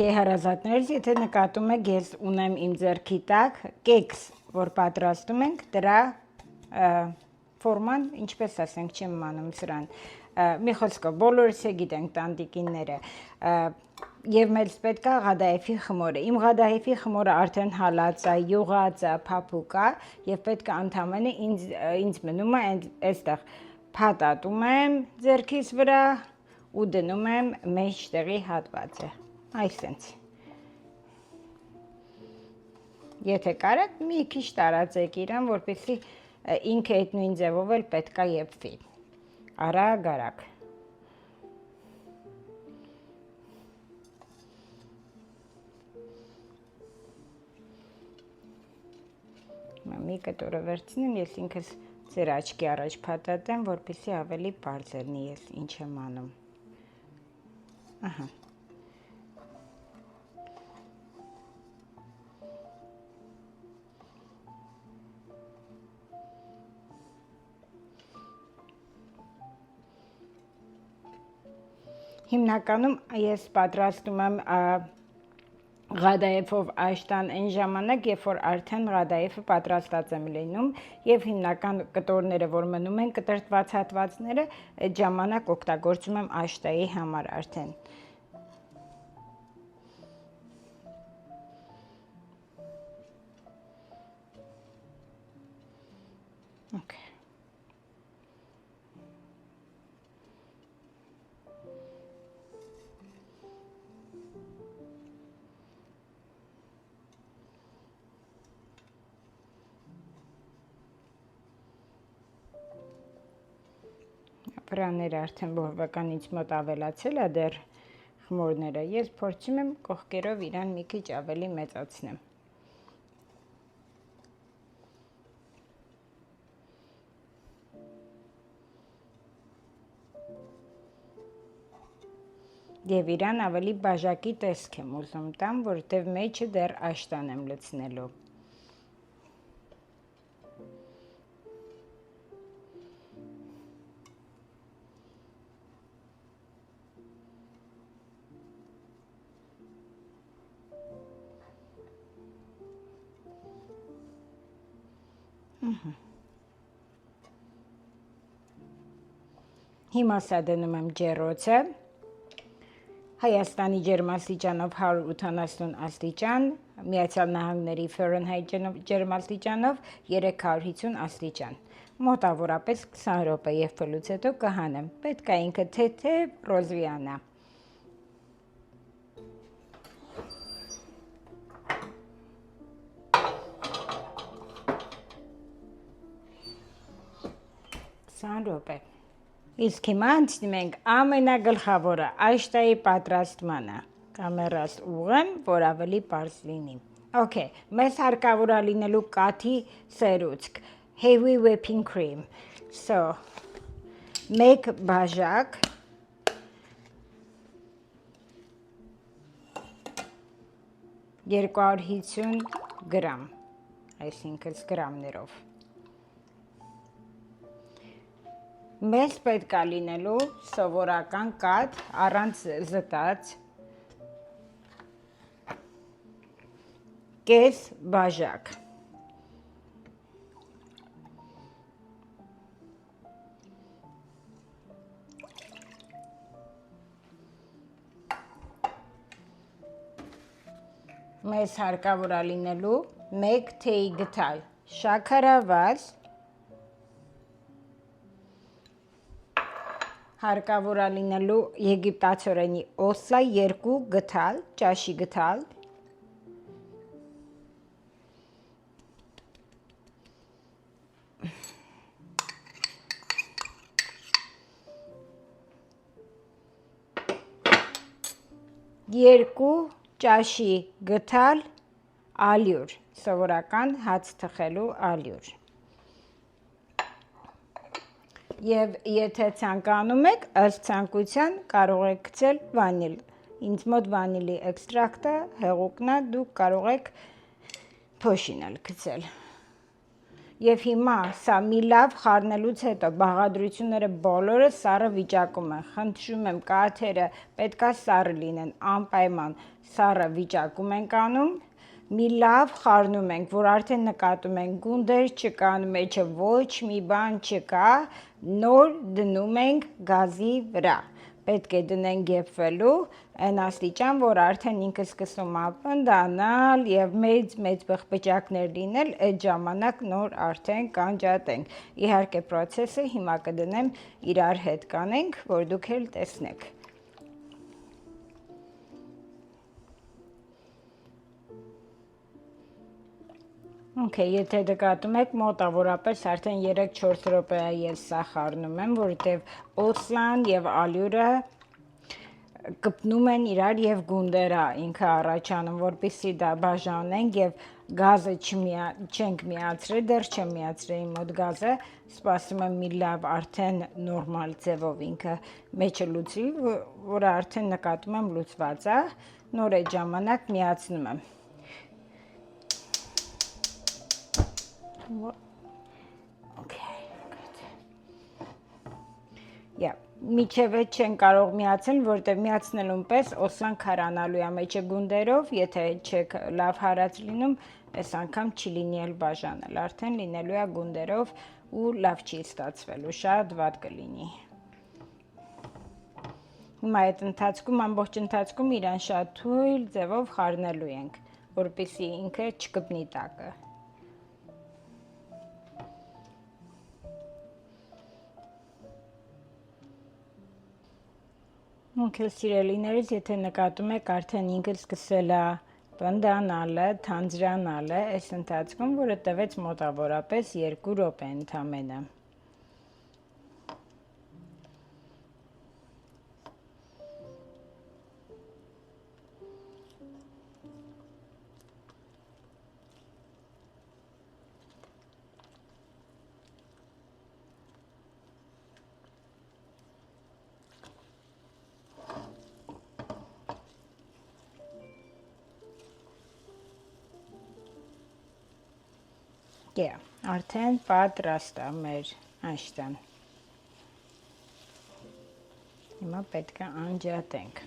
Հարազատներից, եթե նկատում եք, ես ունեմ իմ ձեռքի տակ կեքս, որ պատրաստում ենք, դրա ֆորման, ինչպես ասենք, չեմ իմանում սրան, մի խոսքով, բոլորս է գիտենք տանտիկինները, և մեզ պետք է Ղադաեֆի խմորը, իմ Ղադաեֆի խմորը արդեն հալած է, յուղած է, փափուկ է, և պետք է ընդամենը ինձ մնում է այստեղ փաթաթում եմ ձեռքիս վրա ու դնում եմ մեջտեղի հատվածը, այսենց, եթե կարեք, մի քիչ տարածեք իրան, որպեսզի ինքը այդ նույն ձևով էլ պետք է եփվի, արագ-արագ, մի կտորը վերցնեմ, ես ինքս ձեր աչքի առաջ փաթաթեմ, որպեսզի ավելի պարզ լինի ես ինչ եմ անում, ահա, հիմնականում ես պատրաստում եմ Ղադաեֆով աշտան այն ժամանակ, երբ որ արդեն Ղադաեֆը պատրաստած եմ լինում և հիմնական կտորները, որ մնում են կտրտված հատվածները, այդ ժամանակ օգտագործում եմ աշտայի համար արդեն։ Վրաները արդեն բավական ինձ մոտ ավելացել է դեռ խմորները, ես փորձում եմ կողքերով իրան մի քիչ ավելի մեծացնեմ։ Եվ իրան ավելի բաժակի տեսք եմ ուզում տամ, որովհետև մեջը դեռ աշտան եմ լցնելու։ Հիմա սա դնում եմ ջեռոցը, Հայաստանի ջերմաստիճանով 180 աստիճան, Միացյալ Նահանգների Ֆahrenheit ջերմաստիճանով 350 աստիճան, մոտավորապես 20 րոպե և փլուց հետո կհանեմ, պետք է ինքը թեթև ռոզվի անա։ Իսկ հիմա անցնում ենք ամենագլխավորը, աշտայի պատրաստմանը, կամերաս ուղղեմ, որ ավելի պարզ լինի։ Okay, մեզ հարկավոր է լինելու կաթի սերուցք, heavy whipping cream, so, մեկ բաժակ, $250 գրամ, այսինքն գրամներով։ Մեզ պետք է լինելու սովորական կաթ, առանց զտած, կես բաժակ։ Մեզ հարկավոր է լինելու 1 թեյ գդալ, շաքարավազ, հարկավոր է լինելու եգիպտացորենի օսլա 2 գդալ, ճաշի գդալ, երկու ճաշի գդալ ալյուր, սովորական հաց թխելու ալյուր։ Եվ եթե ցանկանում եք, ըստ ցանկության կարող եք գցել վանիլ, ինձ մոտ վանիլի էքստրակտը հեղուկն է, դուք կարող եք փոշին էլ գցել։ Եվ հիմա սա մի լավ խառնելուց հետո բաղադրությունները բոլորը սառը վիճակում են։ Խնդրում եմ կաթերը պետքա սառը լինեն, անպայման սառը վիճակում ենք անում։ Մի լավ խառնում ենք, որ արդեն նկատում ենք գունդեր չկան, մեջը ոչ մի բան չկա, նոր դնում ենք գազի վրա։ Պետք է դնենք գեփվելու այն աստիճան, որ արդեն ինքը սկսում ապնդանալ եւ մեծ բխբճակներ լինել, այդ ժամանակ նոր արդեն կանջատենք։ Իհարկե process-ը հիմա կդնեմ իրար հետ կանենք, որ դուք էլ տեսնեք։ Okay, եթե նկատում եք մոտավորապես արդեն 3-4 րոպե ես սա խառնում եմ, որովհետև օսլան եւ ալյուրը կպնում են իրար եւ գունդերը ինքը առաջանում, որպեսզի դա բաժանենք եւ գազը չենք միացրել, դեռ չեմ միացրել իմ մոտ գազը, սպասում եմ մի լավ արդեն նորմալ ձևով ինքը մեջը լուծի, որը արդեն նկատում եմ լուծված է, նոր այդ ժամանակ միացնում եմ։ Okay, good. Միջև չեն կարող միացնել, որտեղ միացնելուն պես օսլան քարանալու է մեջը գունդերով, եթե չեք լավ հարած լինում, այս անգամ չի լինի էլ բաժանել, արդեն լինելու է գունդերով ու լավ չի ստացվելու, շատ վատ կլինի։ Հիմա այդ ընթացքում, ամբողջ ընթացքում իրան շատ թույլ ձևով խառնելու ենք, որպեսզի ինքը չկպնի տակը։ Ինքը սիրելիներից, եթե նկատում եք, արդեն ինքը սկսել է պնդանալը, թանձրանալը, այս ընթացքում, որը տևեց մոտավորապես 2 րոպե ընդամենը։ Արդեն պատրաստ է մեր աշտան։ Հիմա պետք է անջատենք։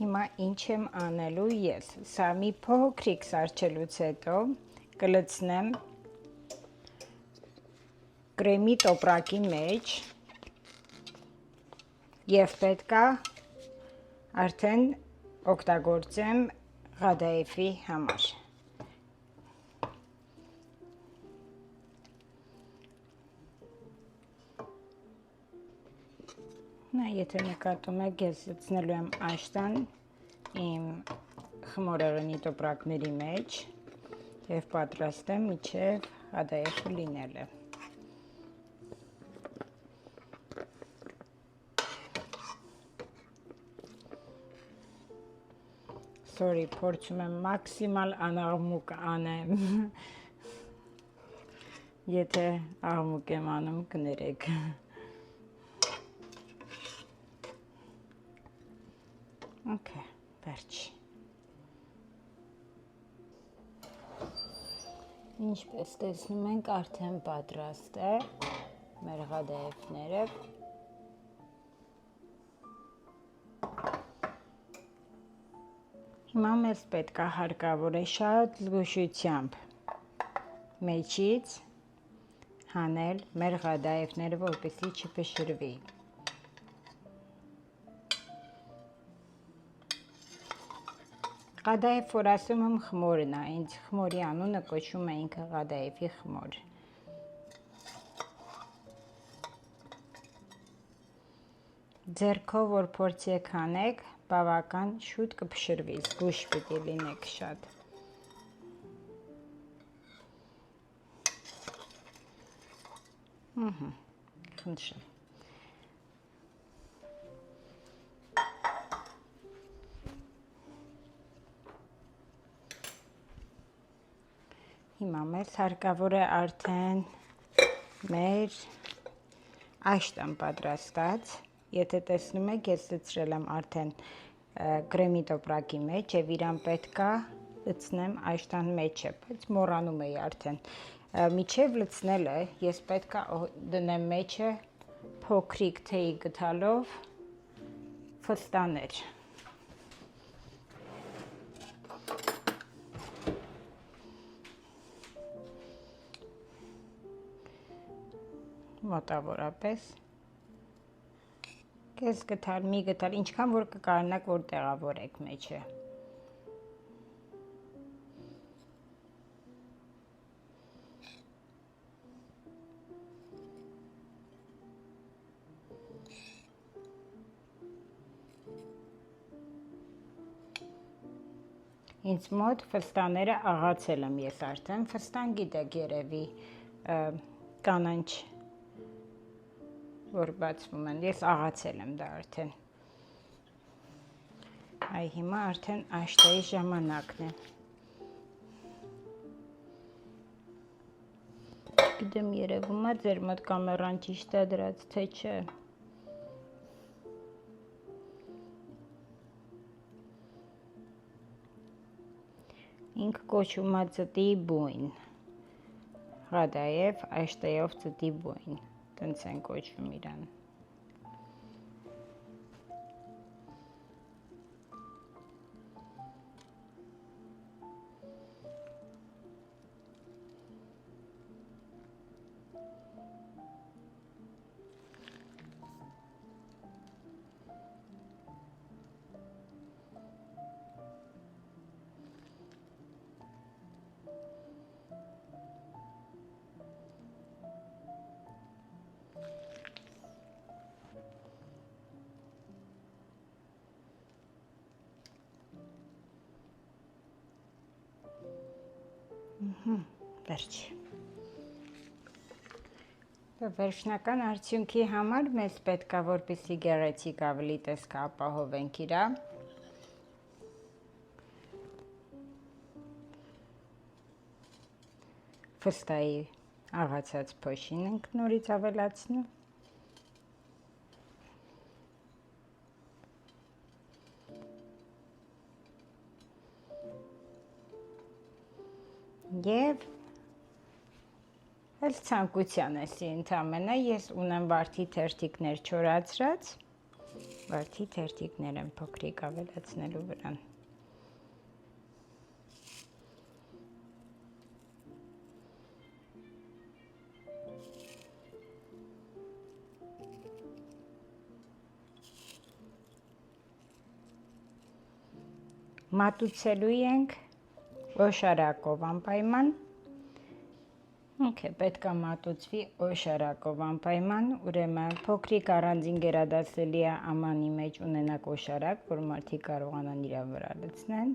Հիմա ինչ եմ անելու ես։ Սա մի փոքրիկ սարճելուց հետո կլցնեմ կրեմի տոպրակի մեջ եւ պետք է արդեն օգտագործեմ Ղադաեֆի համար։ Եթե նկատում եք, ես լցնելու եմ աշտան իմ խմորեղենի տոպրակների մեջ եւ պատրաստ եմ մինչեւ Ղադաեֆը լինելը։ Sorry, փորձում եմ մաքսիմալ անաղմուկ անեմ։ Եթե աղմուկ եմ անում, կներեք։ Okay, վերջ։ Ինչպես տեսնում ենք, արդեն պատրաստ է մեր Ղադաեֆները։ Հիմա մեզ պետք է հարկավոր է շատ զգուշությամբ մեջից հանել մեր Ղադաեֆները, որպեսզի չփշրվի։ Ղադաեֆ, որ ասում եմ, խմորն է, ինձ խմորի անունը կոչում է ինքը Ղադաեֆի խմոր։ Ձեռքով որ փորձեք հանեք, բավական շուտ կփշրվի, զգույշ պիտի լինեք շատ։ Խնդրեմ։ Հիմա մեզ հարկավոր է արդեն մեր աշտան պատրաստած, եթե տեսնում եք, ես լցրել եմ արդեն կրեմի տոպրակի մեջ եւ իրան պետք է լցնեմ այժտան մեջը, բայց մոռանում էի արդեն։ Միջև լցնելը ես պետք է դնեմ մեջը փոքրիկ թեյի գթալով ֆստաներ։ Մոտավորապես կես գթալ, մի գթալ, ինչքան որ կկարողանաք որ տեղավորեք մեջը։ Ինձ մոտ ֆստաները աղացել եմ ես արդեն, ֆստան գիտեք երևի կանանչ որ բացվում են, ես աղացել եմ դա արդեն։ Այ հիմա արդեն աշտայի ժամանակն է։ Գիտեմ երևում է ձեր մոտ կամերան ճիշտ է դրած, թե չէ։ Ինք կոչվում է ծտի բույն, Ղադաև աշտայով ծտի բույն, տենց են կոչվում իրան։ Վերջ։ Վերջնական արդյունքի համար մեզ պետք է որպեսզի գեղեցիկ ավելի տեսքը ապահովենք իրա։ Ֆստայի աղացած փոշին ենք նորից ավելացնում։ Եվ հենց ցանկության էսի ընդամենը ես ունեմ վարդի թերթիկներ չորացրած, վարդի թերթիկներ եմ փոքրիկ ավելացնելու վրան։ Մատուցելու ենք օշարակով անպայման, պետք է մատուցվի օշարակով անպայման, ուրեմն փոքրիկ առանձին գերադասելի է ամանի մեջ ունենաք օշարակ, որ մարդիկ կարողանան իրա վրա լցնեն։